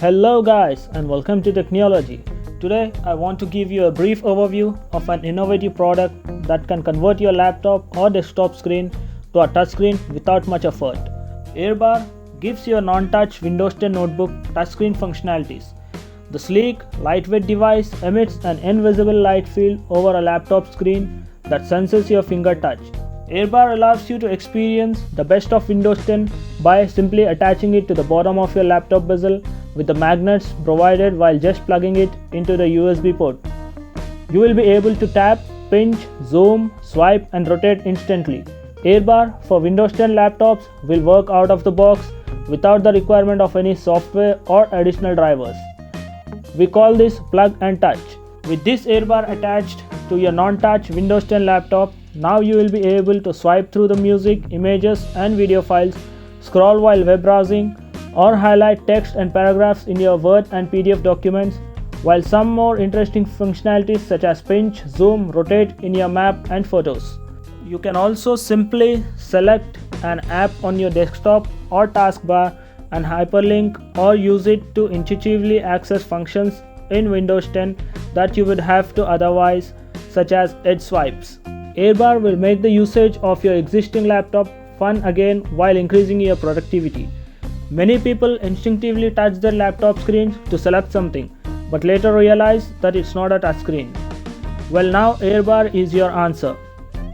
Hello guys and welcome to Technology. Today I want to give you a brief overview of an innovative product that can convert your laptop or desktop screen to a touchscreen without much effort. Airbar gives you a non-touch Windows 10 notebook touchscreen functionalities. The sleek, lightweight device emits an invisible light field over a laptop screen that senses your finger touch. Airbar allows you to experience the best of Windows 10 by simply attaching it to the bottom of your laptop bezel with the magnets provided while just plugging it into the USB port. You will be able to tap, pinch, zoom, swipe and rotate instantly. Airbar for Windows 10 laptops will work out of the box without the requirement of any software or additional drivers. We call this plug and touch. With this Airbar attached to your non-touch Windows 10 laptop, now you will be able to swipe through the music, images and video files, scroll while web browsing, or highlight text and paragraphs in your Word and PDF documents, while some more interesting functionalities such as pinch, zoom, rotate in your map and photos. You can also simply select an app on your desktop or taskbar and hyperlink or use it to intuitively access functions in Windows 10 that you would have to otherwise, such as edge swipes. Airbar will make the usage of your existing laptop fun again while increasing your productivity. Many people instinctively touch their laptop screens to select something, but later realize that it's not a touchscreen. Well, now Airbar is your answer.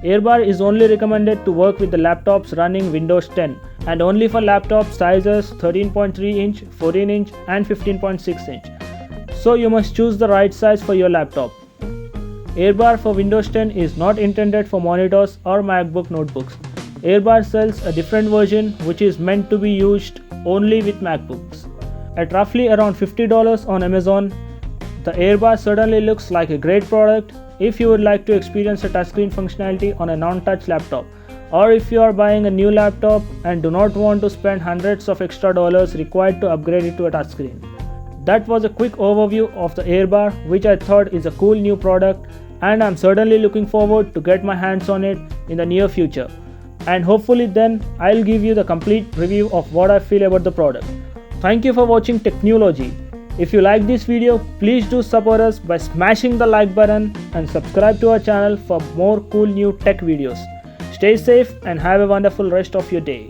Airbar is only recommended to work with the laptops running Windows 10 and only for laptop sizes 13.3 inch, 14 inch and 15.6 inch. So you must choose the right size for your laptop. Airbar for Windows 10 is not intended for monitors or MacBook notebooks. Airbar sells a different version which is meant to be used only with MacBooks. At roughly around $50 on Amazon, the Airbar certainly looks like a great product if you would like to experience a touchscreen functionality on a non-touch laptop, or if you are buying a new laptop and do not want to spend hundreds of extra dollars required to upgrade it to a touchscreen. That was a quick overview of the Airbar, which I thought is a cool new product, and I'm certainly looking forward to get my hands on it in the near future. And hopefully then I'll give you the complete review of what I feel about the product. Thank you for watching Technology. If you like this video, please do support us by smashing the like button and subscribe to our channel for more cool new tech videos. Stay safe and have a wonderful rest of your day.